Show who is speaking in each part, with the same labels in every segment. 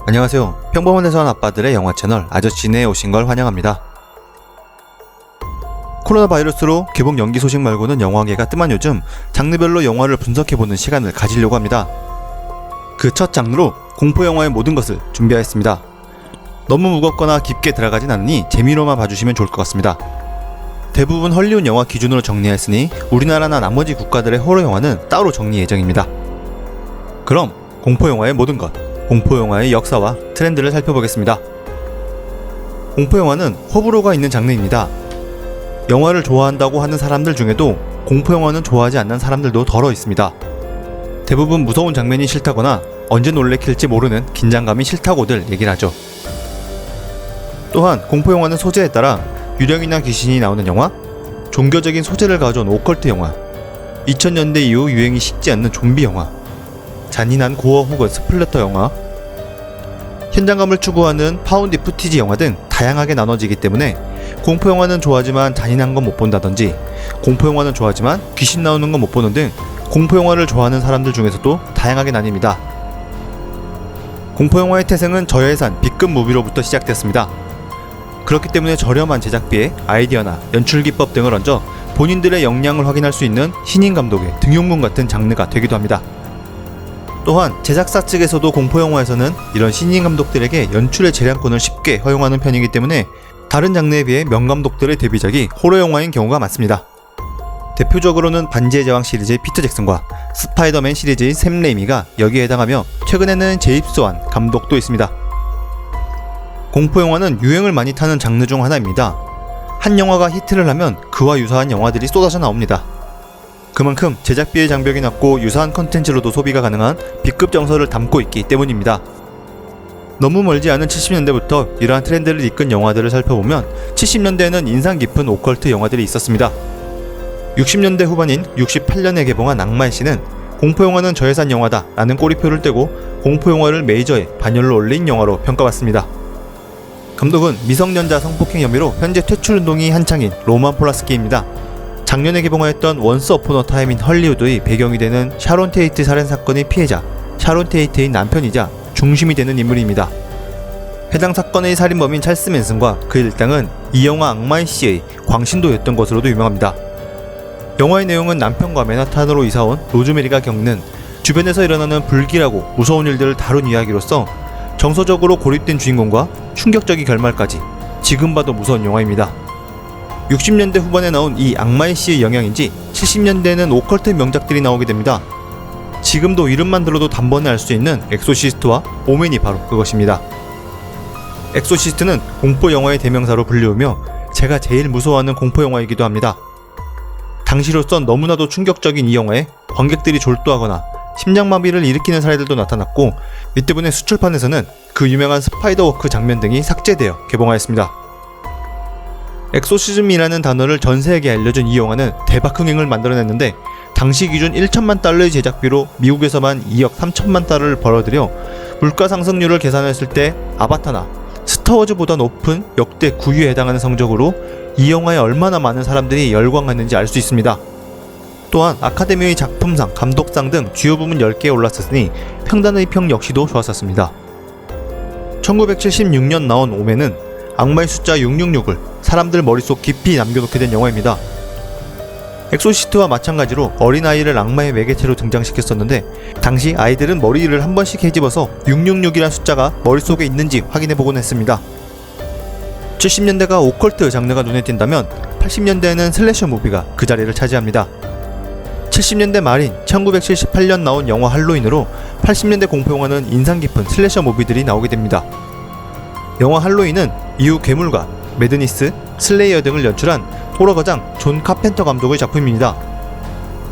Speaker 1: 안녕하세요. 평범한 회사원 아빠들의 영화 채널 아저씨네에 오신 걸 환영합니다. 코로나 바이러스로 개봉 연기 소식 말고는 영화계가 뜸한 요즘 장르별로 영화를 분석해보는 시간을 가지려고 합니다. 그 첫 장르로 공포영화의 모든 것을 준비하였습니다. 너무 무겁거나 깊게 들어가진 않으니 재미로만 봐주시면 좋을 것 같습니다. 대부분 헐리우드 영화 기준으로 정리했으니 우리나라나 나머지 국가들의 호러 영화는 따로 정리 예정입니다. 그럼 공포영화의 모든 것, 공포영화의 역사와 트렌드를 살펴보겠습니다. 공포영화는 호불호가 있는 장르입니다. 영화를 좋아한다고 하는 사람들 중에도 공포영화는 좋아하지 않는 사람들도 덜어 있습니다. 대부분 무서운 장면이 싫다거나 언제 놀래킬지 모르는 긴장감이 싫다고들 얘기를 하죠. 또한 공포영화는 소재에 따라 유령이나 귀신이 나오는 영화, 종교적인 소재를 가져온 오컬트 영화, 2000년대 이후 유행이 식지 않는 좀비 영화, 잔인한 고어 혹은 스플래터 영화, 현장감을 추구하는 파운드 푸티지 영화 등 다양하게 나눠지기 때문에 공포영화는 좋아하지만 잔인한 건 못 본다든지, 공포영화는 좋아하지만 귀신 나오는 건 못 보는 등 공포영화를 좋아하는 사람들 중에서도 다양하게 나뉩니다. 공포영화의 태생은 저예산 B급 무비로부터 시작됐습니다. 그렇기 때문에 저렴한 제작비에 아이디어나 연출기법 등을 얹어 본인들의 역량을 확인할 수 있는 신인 감독의 등용문 같은 장르가 되기도 합니다. 또한 제작사 측에서도 공포영화에서는 이런 신인 감독들에게 연출의 재량권을 쉽게 허용하는 편이기 때문에 다른 장르에 비해 명감독들의 데뷔작이 호러영화인 경우가 많습니다. 대표적으로는 반지의 제왕 시리즈의 피터 잭슨과 스파이더맨 시리즈의 샘 레이미가 여기에 해당하며 최근에는 제임스 완 감독도 있습니다. 공포영화는 유행을 많이 타는 장르 중 하나입니다. 한 영화가 히트를 하면 그와 유사한 영화들이 쏟아져 나옵니다. 그만큼 제작비의 장벽이 낮고 유사한 컨텐츠로도 소비가 가능한 B급 정서를 담고 있기 때문입니다. 너무 멀지 않은 70년대부터 이러한 트렌드를 이끈 영화들을 살펴보면 70년대에는 인상 깊은 오컬트 영화들이 있었습니다. 60년대 후반인 68년에 개봉한 악마의 씨는 공포영화는 저예산 영화다 라는 꼬리표를 떼고 공포영화를 메이저에 반열로 올린 영화로 평가받습니다. 감독은 미성년자 성폭행 혐의로 현재 퇴출운동이 한창인 로만 폴란스키입니다. 작년에 개봉하였던 원스 어폰 어 타임 인 헐리우드의 배경이 되는 샤론 테이트 살인사건의 피해자 샤론 테이트의 남편이자 중심이 되는 인물입니다. 해당 사건의 살인범인 찰스 맨슨과 그 일당은 이 영화 악마의 씨의 광신도였던 것으로도 유명합니다. 영화의 내용은 남편과 맨하탄으로 이사온 로즈메리가 겪는 주변에서 일어나는 불길하고 무서운 일들을 다룬 이야기로서 정서적으로 고립된 주인공과 충격적인 결말까지 지금 봐도 무서운 영화입니다. 60년대 후반에 나온 이 악마의 씨의 영향인지 70년대에는 오컬트 명작들이 나오게 됩니다. 지금도 이름만 들어도 단번에 알 수 있는 엑소시스트와 오맨이 바로 그것입니다. 엑소시스트는 공포영화의 대명사로 불리우며 제가 제일 무서워하는 공포영화이기도 합니다. 당시로선 너무나도 충격적인 이 영화에 관객들이 졸도하거나 심장마비를 일으키는 사례들도 나타났고, 이 때문에 수출판에서는 그 유명한 스파이더워크 장면 등이 삭제되어 개봉하였습니다. 엑소시즘이라는 단어를 전세에게 알려준 이 영화는 대박 흥행을 만들어냈는데 당시 기준 1천만 달러의 제작비로 미국에서만 2억 3천만 달러를 벌어들여 물가 상승률을 계산했을 때 아바타나 스타워즈보다 높은 역대 9위에 해당하는 성적으로 이 영화에 얼마나 많은 사람들이 열광했는지 알 수 있습니다. 또한 아카데미의 작품상, 감독상 등 주요 부문 10개에 올랐었으니 평단의 평 역시도 좋았었습니다. 1976년 나온 오맨은 악마의 숫자 666을 사람들 머릿속 깊이 남겨놓게 된 영화입니다. 엑소시스트와 마찬가지로 어린아이를 악마의 매개체로 등장시켰었는데 당시 아이들은 머리를 한 번씩 헤집어서 666이란 숫자가 머릿속에 있는지 확인해보곤 했습니다. 70년대가 오컬트 장르가 눈에 띈다면 80년대에는 슬래셔 무비가 그 자리를 차지합니다. 70년대 말인 1978년 나온 영화 할로윈으로 80년대 공포영화는 인상 깊은 슬래셔 무비들이 나오게 됩니다. 영화 할로윈은 이후 괴물과 매드니스, 슬레이어 등을 연출한 호러 거장 존 카펜터 감독의 작품입니다.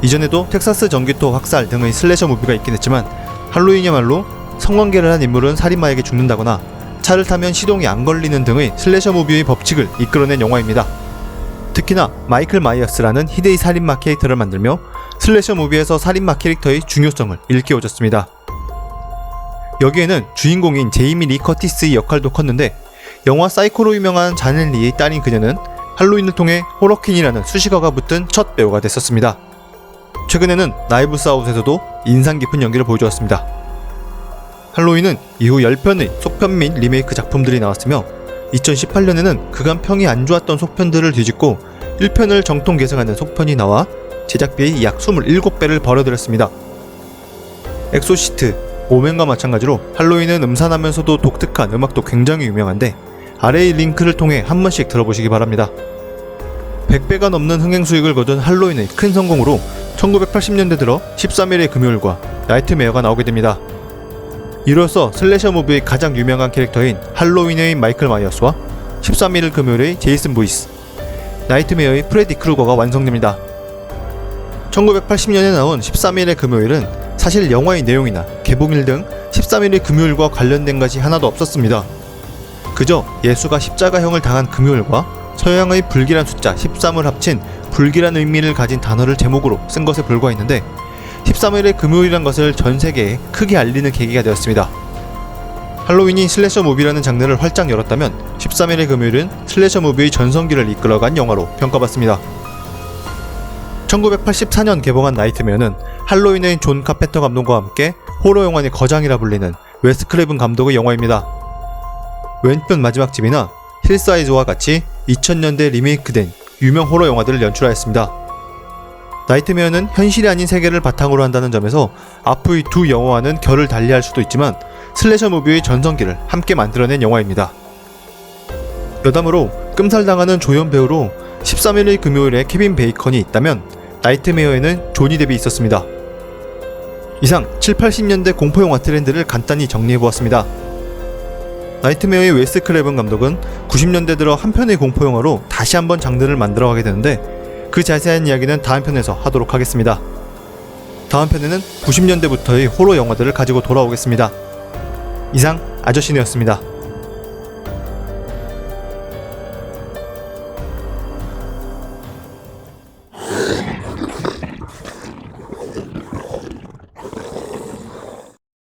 Speaker 1: 이전에도 텍사스 전기토 확살 등의 슬래셔 무비가 있긴 했지만 할로윈이야말로 성관계를 한 인물은 살인마에게 죽는다거나 차를 타면 시동이 안 걸리는 등의 슬래셔 무비의 법칙을 이끌어낸 영화입니다. 특히나 마이클 마이어스라는 희대의 살인마 캐릭터를 만들며 슬래셔 무비에서 살인마 캐릭터의 중요성을 일깨워줬습니다. 여기에는 주인공인 제이미 리 커티스의 역할도 컸는데 영화 사이코로 유명한 자넬 리의 딸인 그녀는 할로윈을 통해 호러퀸이라는 수식어가 붙은 첫 배우가 됐었습니다. 최근에는 나이브스 아웃에서도 인상 깊은 연기를 보여주었습니다. 할로윈은 이후 10편의 속편 및 리메이크 작품들이 나왔으며 2018년에는 그간 평이 안 좋았던 속편들을 뒤집고 1편을 정통 계승하는 속편이 나와 제작비의 약 27배를 벌어들였습니다. 엑소시스트, 오맨과 마찬가지로 할로윈은 음산하면서도 독특한 음악도 굉장히 유명한데 아래의 링크를 통해 한 번씩 들어보시기 바랍니다. 100배가 넘는 흥행 수익을 거둔 할로윈의 큰 성공으로 1980년대 들어 13일의 금요일과 나이트메어가 나오게 됩니다. 이로써 슬래셔 무비의 가장 유명한 캐릭터인 할로윈의 마이클 마이어스와 13일 금요일의 제이슨 보이스, 나이트메어의 프레디 크루거가 완성됩니다. 1980년에 나온 13일의 금요일은 사실 영화의 내용이나 개봉일 등 13일의 금요일과 관련된 것이 하나도 없었습니다. 그저 예수가 십자가형을 당한 금요일과 서양의 불길한 숫자 13을 합친 불길한 의미를 가진 단어를 제목으로 쓴 것에 불과했는데 13일의 금요일이란 것을 전 세계에 크게 알리는 계기가 되었습니다. 할로윈이 슬래셔 무비라는 장르를 활짝 열었다면 13일의 금요일은 슬래셔 무비의 전성기를 이끌어간 영화로 평가받습니다. 1984년 개봉한 나이트메어는 할로윈의 존 카펜터 감독과 함께 호러 영화의 거장이라 불리는 웨스 크레븐 감독의 영화입니다. 왼편 마지막 집이나 힐사이즈와 같이 2000년대 리메이크된 유명 호러 영화들을 연출하였습니다. 나이트메어는 현실이 아닌 세계를 바탕으로 한다는 점에서 앞의 두 영화와는 결을 달리할 수도 있지만 슬래셔 무비의 전성기를 함께 만들어낸 영화입니다. 여담으로 끔살당하는 조연 배우로 13일의 금요일에 케빈 베이컨이 있다면 나이트메어에는 조니 뎁이 있었습니다. 이상 7, 80년대 공포영화 트렌드를 간단히 정리해보았습니다. 나이트메어의 웨스 크레븐 감독은 90년대 들어 한 편의 공포영화로 다시 한번 장르를 만들어가게 되는데 그 자세한 이야기는 다음 편에서 하도록 하겠습니다. 다음 편에는 90년대부터의 호러 영화들을 가지고 돌아오겠습니다. 이상 아저씨네였습니다.